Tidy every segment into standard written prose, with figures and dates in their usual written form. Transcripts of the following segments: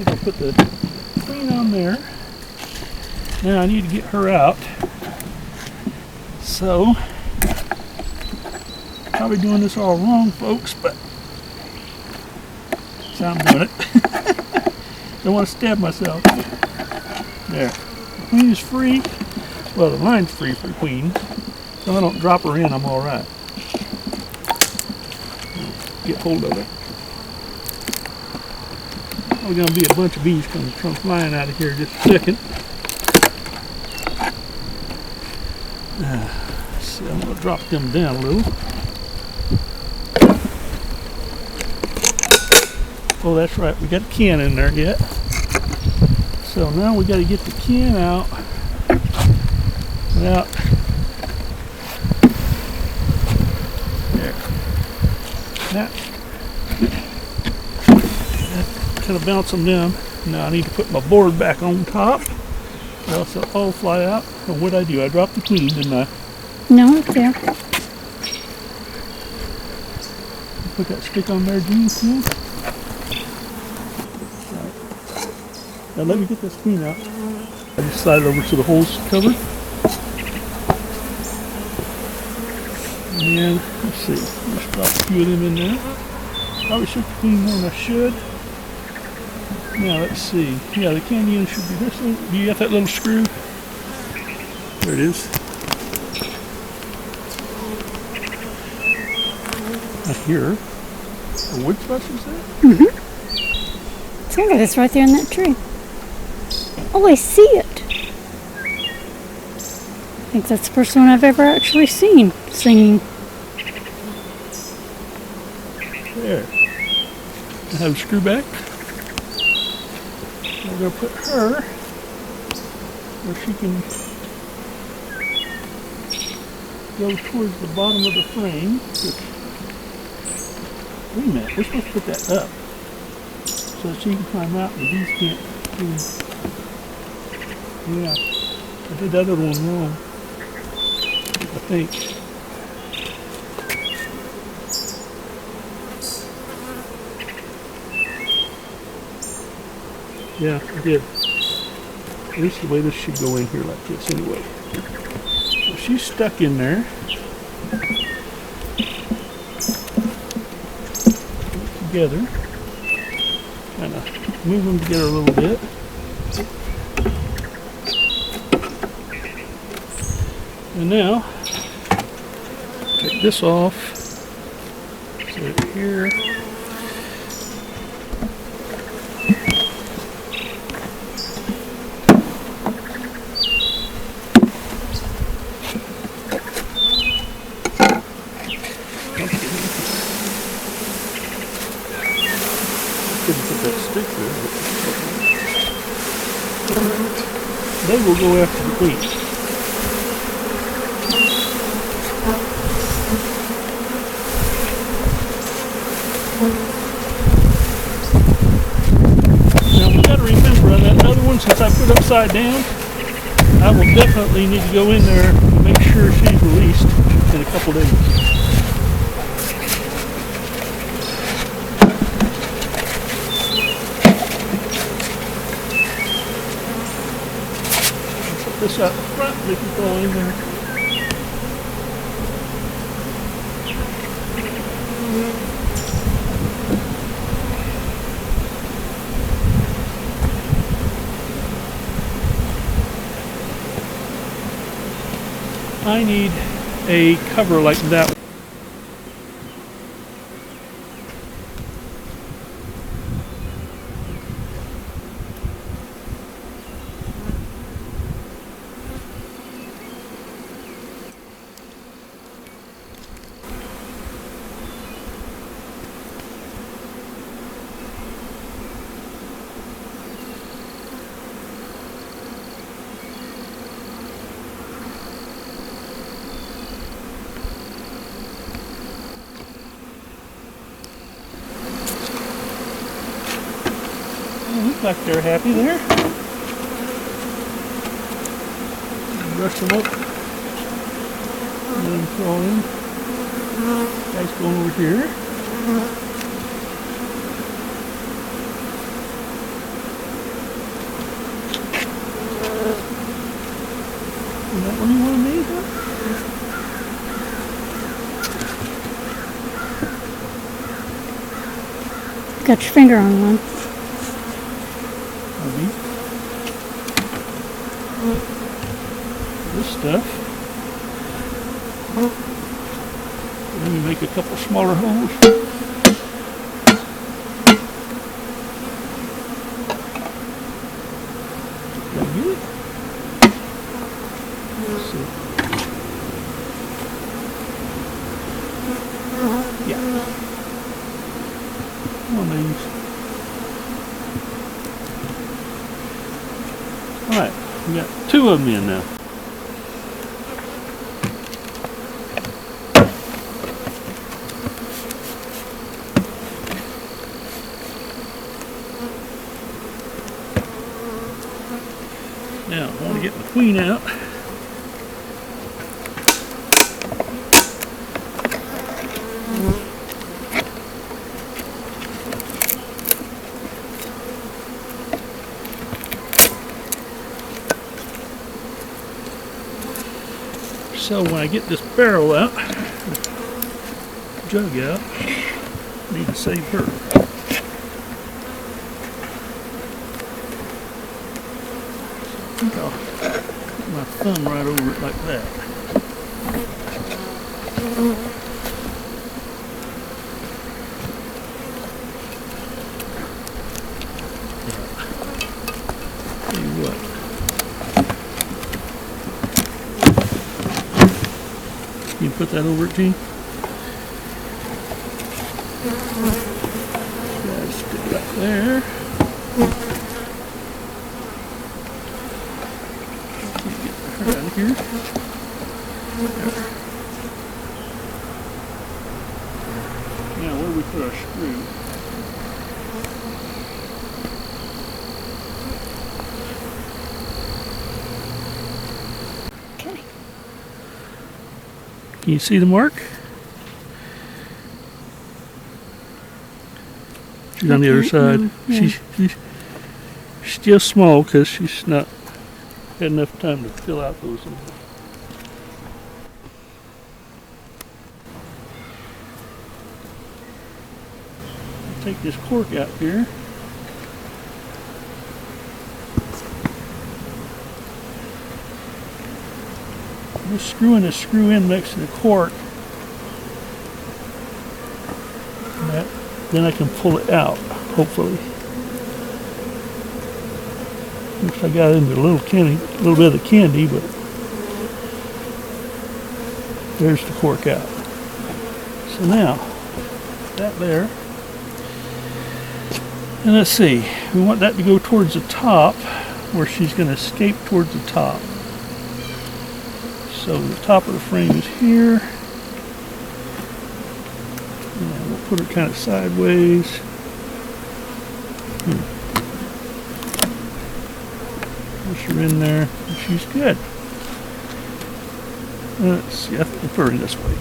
think I'll put the queen on there. Now I need to get her out. So, probably doing this all wrong, folks, but that's how I'm doing it. Don't want to stab myself. There. The queen is free. Well, the line's free for the queen. So I don't drop her in, I'm all right. Get hold of it. Probably going to be a bunch of bees coming from flying out of here in just a second. So I'm going to drop them down a little. Oh, that's right. We got a can in there yet. So now we got to get the can out without. There. That kind of bounce them down. Now I need to put my board back on top, or else they'll all fly out. Or what'd I do? I dropped the queen, didn't I? No, it's there. Put that stick on there, Gene, too. Right. Now let me get this queen out. I just slide it over so the hole's covered. And let's see, just drop a few of them in there. Probably shook the queen more than I should. Now let's see. Yeah, the canyon should be this one. Do you got that little screw? There it is. I hear a wood thrush, is that? Mm-hmm. Sounds like it's right there in that tree. Oh, I see it. I think that's the first one I've ever actually seen singing. There. I have a screw back. We're going to put her where she can go towards the bottom of the frame. Wait a minute, we're supposed to put that up so that she can climb out and the bees can't do. Yeah, I did that other one wrong, I think. Yeah, I did. At least the way this should go in here like this anyway. So she's stuck in there. Together. Kind of move them together a little bit. And now, take this off. Set it here. They will go after the queen. Now we got to remember on that other one, since I put upside down, I will definitely need to go in there and make sure she's released in a couple days. This out front, we can go in there. I need a cover like that. Looks like they're happy there. Brush them up. Let them crawl in. Guy's going over here. that what you want to make? Got your finger on one. This stuff. Let me make a couple smaller holes. Did I get it? Let's see. Yeah. One of these. Alright, we got two of them in now. Now, I want to get my queen out. So when I get this barrel out, jug out, I need to save her. I think I'll put my thumb right over it like that. Tell you what. You put that over it, Gene? Just stick it right there. Get her out of here. There. Now, where do we put our screw? Okay. Can you see the mark? She's on the other side. Yeah. She's still small because she's not had enough time to fill out those. I'll take this cork out here. I'm just screwing the screw in next to the cork. Then I can pull it out, hopefully. Looks like I got into a little bit of the candy, but there's the cork out. So now, that there. And let's see, we want that to go towards the top, where she's going to escape towards the top. So the top of the frame is here. And we'll put her kind of sideways. Push her in there, and she's good. Let's see, I have to put her this way.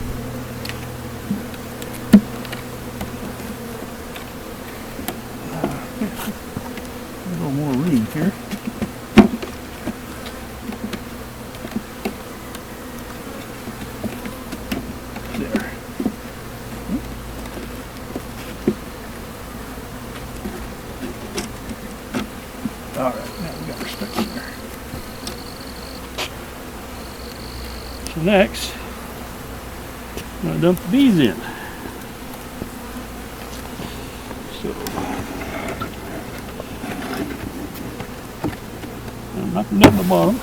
A little more room here. There. All right, now we got her stuck in there. So next, I'm going to dump the bees in. So I'm knocking down the bottom.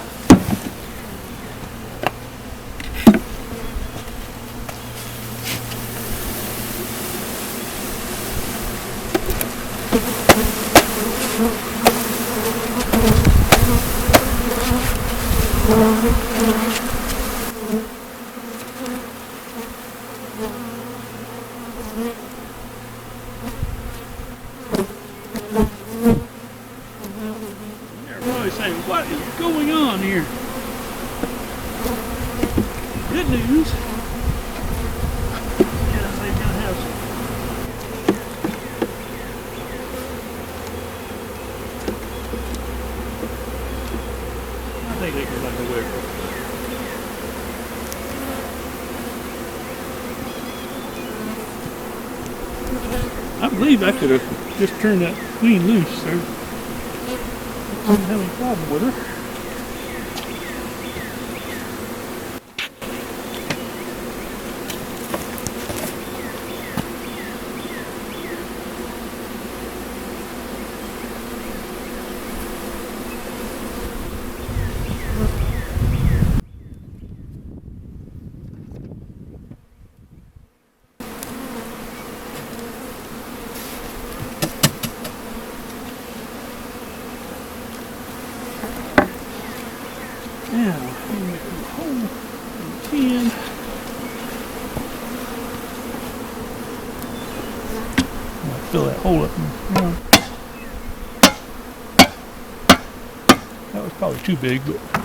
They're probably saying, what is going on here? Good news. Yes, they're going to have some. I think they can run away from it. believe I could have just turned that queen loose. So I didn't have any problem with her. Now, I'm going to make a hole in the can. I'm going to fill that hole up in the ground. That was probably too big, but